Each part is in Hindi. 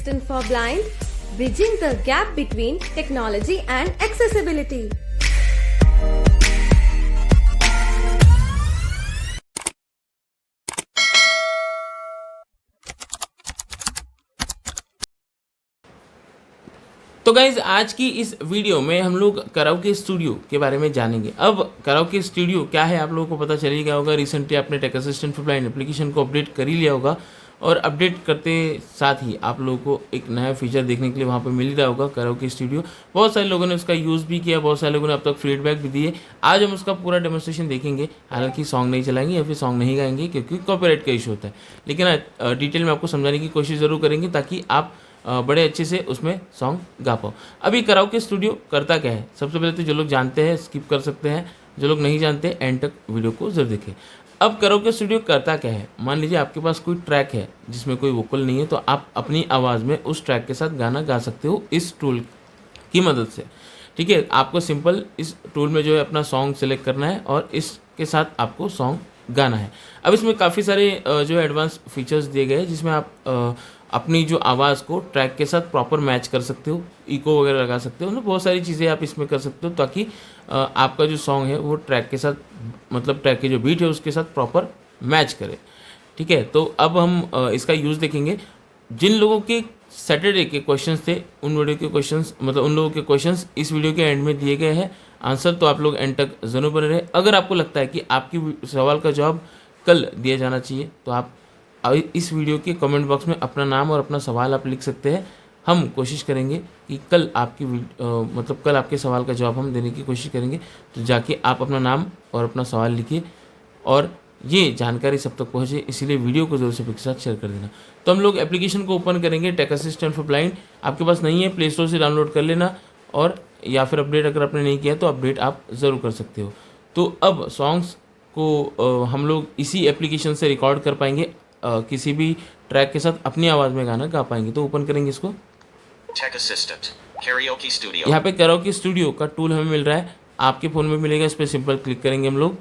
Assistant for Blind, bridging the gap between technology and accessibility. तो गाइज आज की इस वीडियो में हम लोग कराओके स्टूडियो के बारे में जानेंगे। अब कराओके स्टूडियो क्या है आप लोगों को पता चल ही गया होगा। रिसेंटली आपने tech assistant for blind application को अपडेट कर ही लिया होगा और अपडेट करते साथ ही आप लोगों को एक नया फीचर देखने के लिए वहाँ पर मिल रहा होगा कराओके स्टूडियो। बहुत सारे लोगों ने उसका यूज़ भी किया, बहुत सारे लोगों ने अब तक फीडबैक भी दिए। आज हम उसका पूरा डेमोस्ट्रेशन देखेंगे। हालांकि सॉन्ग नहीं चलाएंगे या फिर सॉन्ग नहीं गाएंगे क्योंकि कॉपीराइट का इशू होता है, लेकिन डिटेल में आपको समझाने की कोशिश ज़रूर करेंगे ताकि आप बड़े अच्छे से उसमें सॉन्ग गा पाओ। अभी कराओके स्टूडियो करता क्या है, सबसे पहले तो जो लोग जानते हैं स्किप कर सकते हैं, जो लोग नहीं जानते एंड तक वीडियो को जरूर देखें। अब कराओके स्टूडियो करता क्या है, मान लीजिए आपके पास कोई ट्रैक है जिसमें कोई वोकल नहीं है, तो आप अपनी आवाज़ में उस ट्रैक के साथ गाना गा सकते हो इस टूल की मदद से। ठीक है, आपको सिंपल इस टूल में जो है अपना सॉन्ग सेलेक्ट करना है और इसके साथ आपको सॉन्ग गाना है। अब इसमें काफ़ी सारे जो एडवांस फीचर्स दिए गए हैं जिसमें आप अपनी जो आवाज़ को ट्रैक के साथ प्रॉपर मैच कर सकते हो, इको वगैरह लगा सकते हो, मतलब बहुत सारी चीज़ें आप इसमें कर सकते हो ताकि आपका जो सॉन्ग है वो ट्रैक के साथ, मतलब ट्रैक की जो बीट है उसके साथ प्रॉपर मैच करे। ठीक है, तो अब हम इसका यूज़ देखेंगे। जिन लोगों के सैटरडे के क्वेश्चंस थे उन वीडियो के क्वेश्चंस, मतलब उन लोगों के क्वेश्चंस इस वीडियो के एंड में दिए गए हैं आंसर, तो आप लोग एंड तक जरूर बने रहे। अगर आपको लगता है कि आपकी सवाल का जवाब कल दिया जाना चाहिए तो आप इस वीडियो के कमेंट बॉक्स में अपना नाम और अपना सवाल आप लिख सकते हैं। हम कोशिश करेंगे कि कल आपकी मतलब कल आपके सवाल का जवाब हम देने की कोशिश करेंगे। तो जाके आप अपना नाम और अपना सवाल लिखिए और ये जानकारी सब तक पहुँचे, इसीलिए वीडियो को ज़रूर से के साथ शेयर कर देना। तो हम लोग एप्लीकेशन को ओपन करेंगे, टेक असिस्टेंट फॉर ब्लाइंड। आपके पास नहीं है, प्ले स्टोर से डाउनलोड कर लेना, और या फिर अपडेट अगर आपने नहीं किया तो अपडेट आप ज़रूर कर सकते हो। तो अब सॉन्ग्स को हम लोग इसी एप्लीकेशन से रिकॉर्ड कर पाएंगे, किसी भी ट्रैक के साथ अपनी आवाज़ में गाना गा पाएंगे। तो ओपन करेंगे इसको, टेक असिस्टेंट कैरियोके स्टूडियो। यहाँ पे कराओके स्टूडियो का टूल हमें मिल रहा है, आपके फ़ोन में मिलेगा, इस पर सिंपल क्लिक करेंगे हम लोग।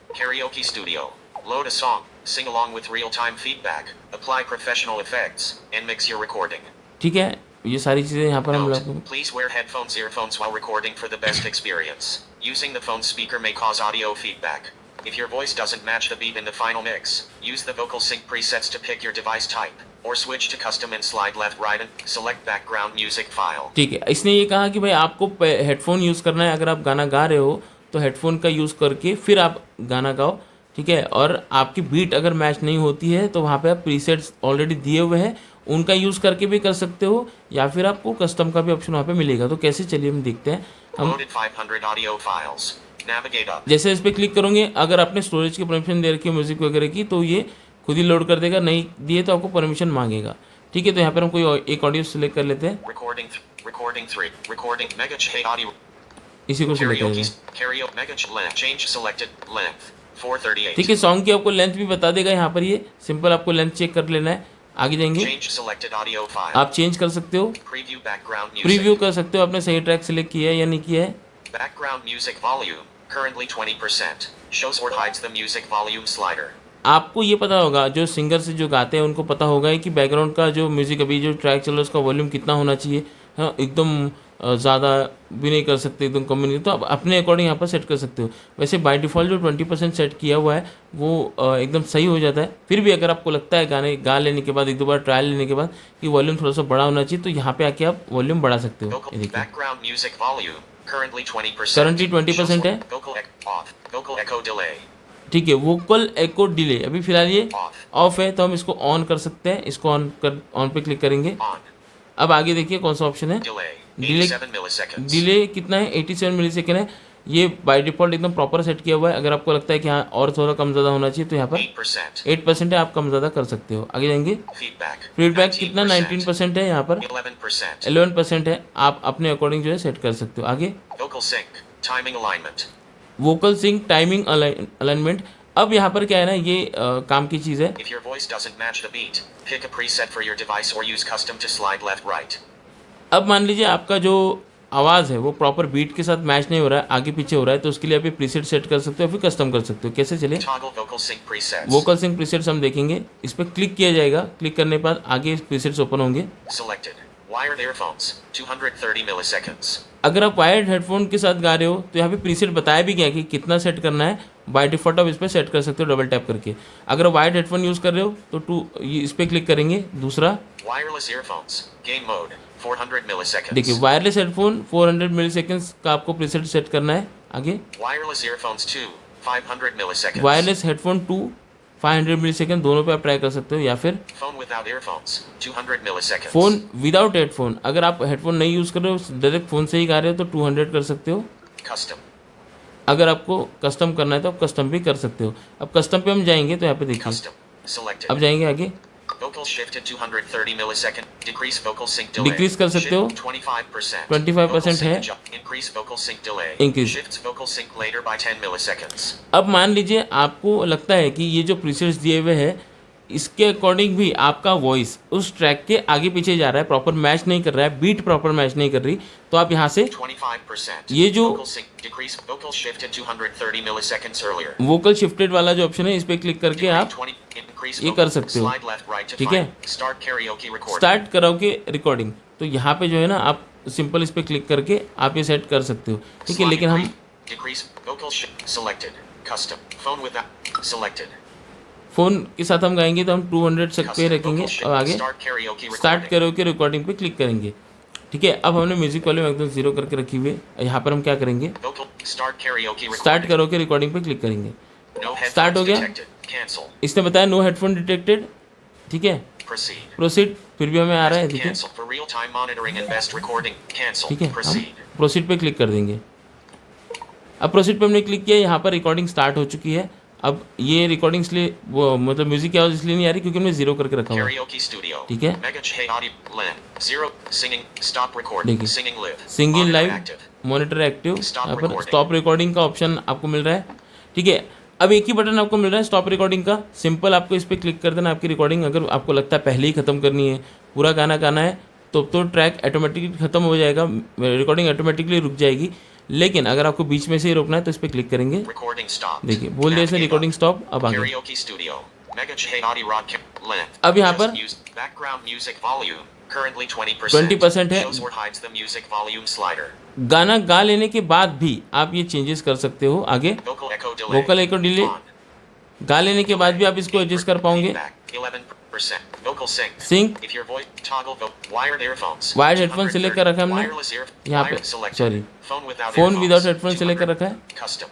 Karaoke studio, load a song, sing along with real time feedback, apply professional effects and mix your recording. ठीक है, ये सारी चीज़ें यहाँ पर हम लोग। Please wear headphones earphones while recording for the best experience. Using the phone speaker may cause audio feedback. If your voice doesn't match the beat in the final mix, use the vocal sync presets to pick your device type, or switch to custom and slide left right and select background music file. ठीक है, इसने ये कहा कि भाई आपको हेडफोन यूज़ करना है, अगर आप गाना गा रहे हो तो हेडफोन का यूज़ करके फिर आप गाना गाओ। ठीक है, और आपकी बीट अगर मैच नहीं होती है तो वहाँ पे आप प्रीसेट्स ऑलरेडी दिए हुए हैं, उनका यूज़ करके भी कर सकते हो, या फिर आपको कस्टम का भी ऑप्शन वहाँ पे मिलेगा। तो कैसे, चलिए हम देखते हैं। हम Loaded 500 audio files. Navigate up. जैसे इस पर क्लिक करोगे, अगर आपने स्टोरेज की परमिशन दे रखी है म्यूज़िक वगैरह की तो ये खुद ही लोड कर देगा, नहीं दिए तो आपको परमिशन मांगेगा। ठीक है, तो यहाँ पर हम कोई एक ऑडियो सेलेक्ट कर लेते हैं, Recording 3. Recording mega audio. इसी को सेलेक्ट करेंगे। Karaoke mega length. Change selected length. 438. ठीक है, सॉन्ग की आपको लेंथ भी बता देगा यहाँ पर, ये सिंपल आपको लेंथ चेक कर लेना है। आगे जाएंगे, Change selected audio file. आप चेंज कर सकते हो, Preview background music. प्रीव्यू कर सकते हो, आपने सही ट्रैक सेलेक्ट किया है या नहीं किया है। Background music volume. Currently 20%. Shows or hides the music volume slider. आपको ये पता होगा, जो सिंगर से जो गाते हैं उनको पता होगा कि बैकग्राउंड का जो म्यूज़िक अभी जो ट्रैक चल रहा है उसका वॉल्यूम कितना होना चाहिए। हाँ, एकदम ज़्यादा भी नहीं कर सकते, एकदम कम भी नहीं, तो आप अपने अकॉर्डिंग यहाँ पर सेट कर सकते हो। वैसे बाय डिफ़ॉल्ट जो 20% सेट किया हुआ है वो एकदम सही हो जाता है। फिर भी अगर आपको लगता है गाने गा लेने के बाद, एक दो बार ट्रायल लेने के बाद कि वॉल्यूम थोड़ा सा बड़ा होना चाहिए, तो यहाँ पे आके आप वॉल्यूम बढ़ा सकते हो। ये देखिए, Background music volume. Currently 20%. Currently 20% है। Vocal echo delay. ठीक है, वोकल एको डिले अभी फिलहाल ये Off. ऑफ है, तो हम इसको ऑन कर सकते हैं। इसको ऑन पे क्लिक करेंगे। On. अब आगे देखिए कौन सा ऑप्शन है। Delay. Delay- 87 milliseconds. डिले कितना है, 87 मिलीसेकंड है। ये बाय डिफ़ॉल्ट एकदम प्रॉपर सेट किया हुआ है। अगर आपको लगता है कि हाँ और थोड़ा कम ज़्यादा होना चाहिए तो यहाँ पर 8%. 8% है, आप कम ज़्यादा कर सकते हो। आगे जाएंगे, Feedback. फीडबैक कितना 19% है, यहाँ पर 11%. 11% है, आप अपने अकॉर्डिंग जो है सेट कर सकते हो। आगे Vocal sync. Timing alignment. Vocal sync timing alignment. अब यहाँ पर क्या है ना, ये काम की चीज़ है। If your voice doesn't match the beat, pick a preset for your device or use custom to slide left right. अब मान लीजिए आपका जो आवाज़ है वो प्रॉपर बीट के साथ मैच नहीं हो रहा है, आगे पीछे हो रहा है, तो उसके लिए आप ये प्रीसेट सेट कर सकते हो, फिर कस्टम कर सकते हो। कैसे चले? Toggle vocal sync presets. Vocal sync presets हम देखेंगे, इस पर क्लिक किया जाएगा, क्लिक करने के बाद आगे प्रीसेट्स ओपन होंगे। Selected. Wired earphones. 230 milliseconds. अगर आप वायर्ड हेडफोन के साथ गा रहे हो तो यहाँ पे प्रीसेट बताया भी गया कि कितना सेट करना है। बाय डिफॉल्ट आप इस पर सेट कर सकते हो डबल टैप करके। अगर वायर्ड हेडफोन यूज़ कर रहे हो तो इस पर क्लिक करेंगे। दूसरा Wireless earphones. Game mode. 400 milliseconds. देखिए, वायरलेस हेडफोन 400 मिलीसेकंड्स का आपको प्रीसेट सेट करना है। आगे Wireless earphones 2. 500 milliseconds. Wireless headphone 2 500 millisecond, दोनों पे आप ट्राई कर सकते हो। या फिर Phone without earphones. 200 milliseconds. Phone without headphone, अगर आप हेडफोन नहीं यूज़ कर रहे हो, डायरेक्ट फ़ोन से ही गा रहे हो तो 200 कर सकते हो। Custom. अगर आपको कस्टम करना है तो आप कस्टम भी कर सकते हो। अब कस्टम पे हम जाएंगे तो यहाँ पे देखिए, Custom. Selected. अब जाएंगे आगे, Vocal shift to 230 millisecond. Decrease vocal sync delay. Decrease कर सकते हो। Shift 25%. 25% Vocal sync है। adjust. Increase vocal sync delay. Increase। Shifts vocal sync later by 10 milliseconds. अब मान लीजिए आपको लगता है कि ये जो प्रीसेट्स दिए हुए हैं इसके अकॉर्डिंग भी आपका वॉइस उस ट्रैक के आगे पीछे जा रहा है, प्रॉपर मैच नहीं कर रहा है, बीट प्रॉपर मैच नहीं कर रही, तो आप यहाँ से 25%. ये जो vocal sync decrease vocal shift to 230 milliseconds earlier. Vocal shifted वाला जो ऑप्शन है इस पर क्लिक करके आप 20 increase ये vocal- कर सकते हो। Slide left right to ठीक है? find. Start karaoke recording. Start कराओगे रिकॉर्डिंग, तो यहाँ पे जो है ना आप सिंपल इस पर क्लिक करके आप ये सेट कर सकते हो। ठीक है, Slide लेकिन हम decrease vocal shift selected. Custom phone without selected. Phone के साथ हम गाएंगे तो हम 200 तक पे Custom रखेंगे vocal shift. और आगे Start karaoke स्टार्ट recording. करोगे रिकॉर्डिंग पे क्लिक करेंगे। ठीक है, अब हमने म्यूजिक वॉल्यूम एकदम जीरो करके रखी हुई है। यहाँ पर हम क्या करेंगे, Vocal start karaoke recording. Start करोगे रिकॉर्डिंग पे क्लिक करेंगे। No Start हो headphones गया? detected. Cancel. इसने बताया नो हेडफोन डिटेक्टेड। ठीक है, Proceed. प्रोसीड, फिर भी हमें आ रहा है, देखिए। Cancel for real-time monitoring and best recording. Cancel. ठीक है, हम Proceed. प्रोसीड पे क्लिक कर देंगे। अब प्रोसीड पे हमने क्लिक किया, यहाँ पर रिकॉर्डिंग स्टार्ट हो चुकी है। अब ये रिकॉर्डिंग इसलिए वो मतलब म्यूजिक की आवाज़ इसलिए नहीं आ रही क्योंकि हमने जीरो करके रखा हुआ है। Karaoke studio. ठीक है। Mega Hey audio Len. Zero. Singing. Stop recording. देखिए। Singing live. Singing Monitor live, active. Monitor active, Stop यहाँ पर recording. स्टॉप रिकॉर्डिंग का ऑप्शन आपको मिल रहा है। ठीक है, अब एक ही बटन आपको मिल रहा है स्टॉप रिकॉर्डिंग का। सिंपल आपको इस पर क्लिक कर देना। आपकी रिकॉर्डिंग अगर आपको लगता है पहले ही ख़त्म करनी है, पूरा गाना गाना है, तो ट्रैक ऑटोमेटिकली ख़त्म हो जाएगा, रिकॉर्डिंग ऑटोमेटिकली रुक जाएगी। लेकिन अगर आपको बीच में से ही रोकना है तो इस पर क्लिक करेंगे। Recording stopped. देखिए, बोल दिया इसने Navigate रिकॉर्डिंग up. स्टॉप। अब आगे Karaoke studio. Mega Hey audio rod length. अब यहाँ Just पर use background music volume. Currently 20%. 20% है। Shows or hides the music volume slider. गाना गा लेने के बाद भी आप ये चेंजेस कर सकते हो। आगे Vocal echo delay. Vocal echo delay, On. गा लेने के बाद भी आप इसको एडजस्ट कर पाओगे। Feedback. 11%. Vocal sync. Sync, If your voice toggle wired earphones. Wired headphone से लेकर रखा है हमने Wireless ear. यहाँ पे, wired selected. Sorry, Phone without phone earphones. Without headphone से लेकर 200. रखा है। Custom.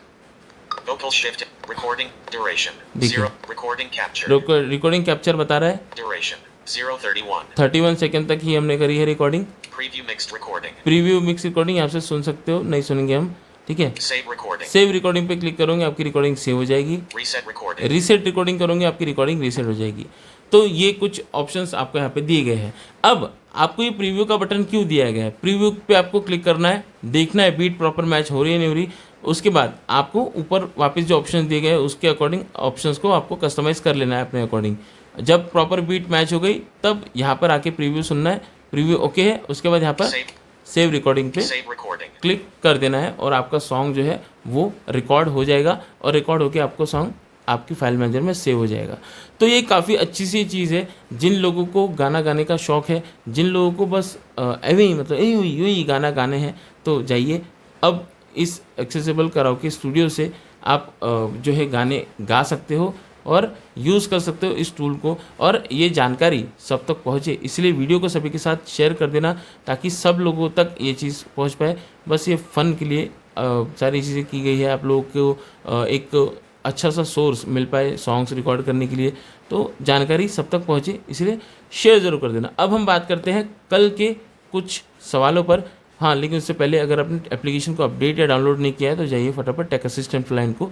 Vocal shift. Recording duration. देखिए। 0. Recording capture. रिकॉर्डिंग कैप्चर बता रहा है Duration. 0:31. 31 सेकंड तक ही हमने करी है recording. Preview mixed recording. Preview mix recording यहाँ से सुन सकते हो, नहीं सुनेंगे हम। ठीक है, Save recording. सेव रिकॉर्डिंग पे क्लिक करोगे आपकी रिकॉर्डिंग सेव हो जाएगी। Reset recording. रीसेट रिकॉर्डिंग करोगे आपकी रिकॉर्डिंग रीसेट हो जाएगी। तो ये कुछ ऑप्शंस आपको यहाँ पे दिए गए हैं। अब आपको ये प्रीव्यू का बटन क्यों दिया गया है? प्रीव्यू पे आपको क्लिक करना है, देखना है बीट प्रॉपर मैच हो रही है नहीं हो रही। उसके बाद आपको ऊपर वापस जो ऑप्शन दिए गए हैं उसके अकॉर्डिंग ऑप्शंस को आपको कस्टमाइज़ कर लेना है अपने अकॉर्डिंग। जब प्रॉपर बीट मैच हो गई तब यहाँ पर आके प्रीव्यू सुनना है। प्रीव्यू ओके है, उसके बाद यहाँ पर Save. सेव रिकॉर्डिंग पे Save recording. क्लिक कर देना है और आपका सॉन्ग जो है वो रिकॉर्ड हो जाएगा और रिकॉर्ड होकर आपको सॉन्ग आपकी फाइल मैनेजर में सेव हो जाएगा। तो ये काफ़ी अच्छी सी चीज़ है जिन लोगों को गाना गाने का शौक़ है, जिन लोगों को बस ऐवे ही मतलब यूँ ही गाना गाने हैं, तो जाइए अब इस एक्सेसिबल कराओके स्टूडियो से आप जो है गाने गा सकते हो और यूज़ कर सकते हो इस टूल को। और ये जानकारी सब तक पहुँचे इसलिए वीडियो को सभी के साथ शेयर कर देना ताकि सब लोगों तक ये चीज़ पहुँच पाए। बस ये फ़न के लिए सारी चीज़ें की गई है, आप लोगों को एक अच्छा सा सोर्स मिल पाए सॉन्ग्स रिकॉर्ड करने के लिए, तो जानकारी सब तक पहुँचे इसलिए शेयर ज़रूर कर देना। अब हम बात करते हैं कल के कुछ सवालों पर। हाँ, लेकिन उससे पहले अगर आपने एप्लीकेशन को अपडेट या डाउनलोड नहीं किया है तो जाइए फटाफट टेक असिस्टेंट फ्लाइन को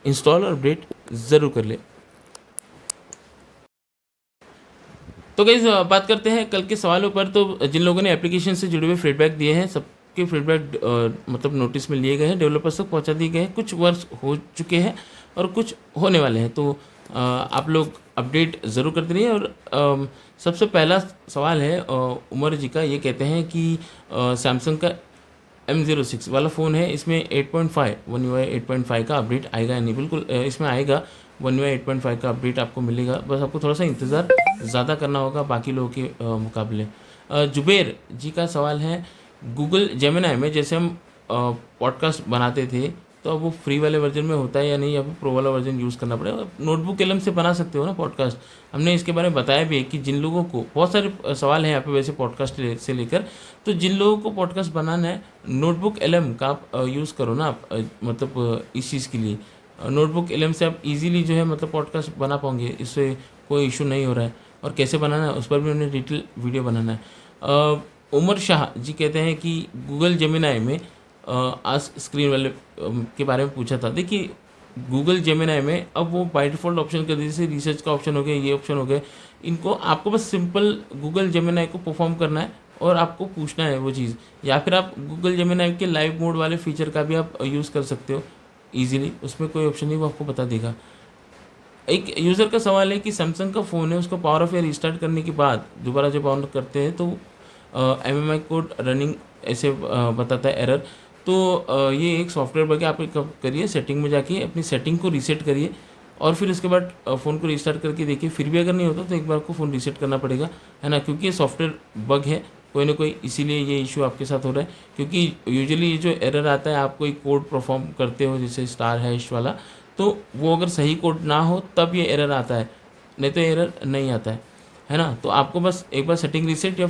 इंस्टॉल और अपडेट ज़रूर कर ले। तो गाइस बात करते हैं कल के सवालों पर। तो जिन लोगों ने एप्लीकेशन से जुड़े हुए फीडबैक दिए हैं सबके फीडबैक मतलब नोटिस में लिए गए हैं, डेवलपर्स तक पहुंचा दिए गए हैं। कुछ वर्क हो चुके हैं और कुछ होने वाले हैं, तो आप लोग अपडेट ज़रूर करते रहिए। और सबसे पहला सवाल है उमर जी का, ये कहते हैं कि सैमसंग का M06 वाला फ़ोन है, इसमें 8.5 One UI 8.5 का अपडेट आएगा या नहीं, बिल्कुल इसमें आएगा। One UI 8.5 का अपडेट आपको मिलेगा, बस आपको थोड़ा सा इंतज़ार ज़्यादा करना होगा बाकी लोगों के मुकाबले। जुबेर जी का सवाल है, गूगल जेमिनाई में जैसे हम पॉडकास्ट बनाते थे तो अब वो फ्री वाले वर्जन में होता है या नहीं, या फिर प्रो वाला वर्जन यूज़ करना पड़ेगा? नोटबुक एलएम से बना सकते हो ना पॉडकास्ट, हमने इसके बारे में बताया भी है कि जिन लोगों को, बहुत सारे सवाल हैं यहाँ पे वैसे पॉडकास्ट से लेकर, तो जिन लोगों को पॉडकास्ट बनाना है नोटबुक एलएम का आप यूज़ करो ना आप, मतलब इस चीज़ के लिए नोटबुक एलएम से आप इजीली जो है मतलब पॉडकास्ट बना पाओगे, इससे कोई इशू नहीं हो रहा है। और कैसे बनाना है उस पर भी उन्हें डिटेल वीडियो बनाना है। उमर शाह जी कहते हैं कि गूगल जेमिनाई में आज स्क्रीन वाले के बारे में पूछा था। देखिए गूगल जेमिनाई में अब वो बाय डिफ़ॉल्ट ऑप्शन कर दिए, जैसे रिसर्च का ऑप्शन हो गया, ये ऑप्शन हो गया, इनको आपको बस सिंपल गूगल जेमिनाई को परफॉर्म करना है और आपको पूछना है वो चीज़, या फिर आप गूगल जेमिनाई के लाइव मोड वाले फीचर का भी आप यूज़ कर सकते हो ईजिली, उसमें कोई ऑप्शन नहीं, वो आपको बता देगा। एक यूज़र का सवाल है कि सैमसंग का फ़ोन है, उसको पावर ऑफ एयर रिस्टार्ट करने के बाद दोबारा जब ऑन करते हैं तो MMI कोड रनिंग ऐसे बताता है एरर। तो ये एक सॉफ्टवेयर बग है, आप करिए सेटिंग में जाके अपनी सेटिंग को रीसेट करिए और फिर उसके बाद फ़ोन को रिस्टार्ट करके देखिए, फिर भी अगर नहीं होता तो एक बार को फ़ोन रीसेट करना पड़ेगा, है ना, क्योंकि ये सॉफ्टवेयर बग है कोई ना कोई, इसीलिए ये इशू आपके साथ हो रहा है। क्योंकि यूजुअली ये जो एरर आता है, आप कोई कोड परफॉर्म करते हो जैसे *# वाला, तो वो अगर सही कोड ना हो तब ये एरर आता है, नहीं तो एरर नहीं आता है ना। तो आपको बस एक बार सेटिंग रीसेट या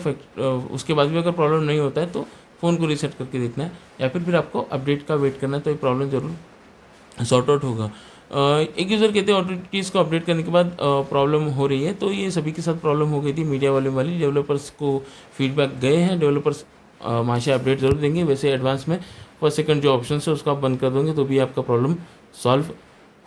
उसके बाद भी अगर प्रॉब्लम नहीं होता है तो फ़ोन को रीसेट करके देखना है, या फिर आपको अपडेट का वेट करना है, तो ये प्रॉब्लम ज़रूर सॉर्ट आउट होगा। एक यूज़र कहते हैं ऑटोटीज को अपडेट करने के बाद प्रॉब्लम हो रही है, तो ये सभी के साथ प्रॉब्लम हो गई थी, मीडिया वॉल्यूम वाली। डेवलपर्स को फीडबैक गए हैं, डेवलपर्स माशा अपडेट ज़रूर देंगे। वैसे एडवांस में फर्स्ट सेकंड जो ऑप्शन है उसको आप बंद कर दोगे तो भी आपका प्रॉब्लम सॉल्व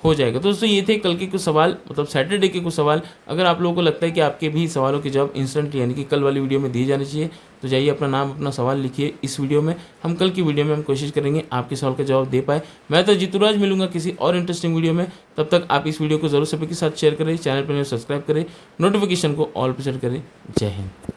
हो जाएगा। तो दोस्तों ये थे कल के कुछ सवाल, मतलब सैटरडे के कुछ सवाल। अगर आप लोगों को लगता है कि आपके भी सवालों के जवाब इंस्टेंट यानी कि कल वाली वीडियो में दिए जाने चाहिए, तो जाइए अपना नाम अपना सवाल लिखिए इस वीडियो में। हम कल की वीडियो में हम कोशिश करेंगे आपके सवाल का जवाब दे पाए। मैं तो जीतूराज मिलूंगा किसी और इंटरेस्टिंग वीडियो में, तब तक आप इस वीडियो को जरूर सभी के साथ शेयर करें, चैनल पर सब्सक्राइब करें, नोटिफिकेशन को ऑल पर सेट करें। जय हिंद।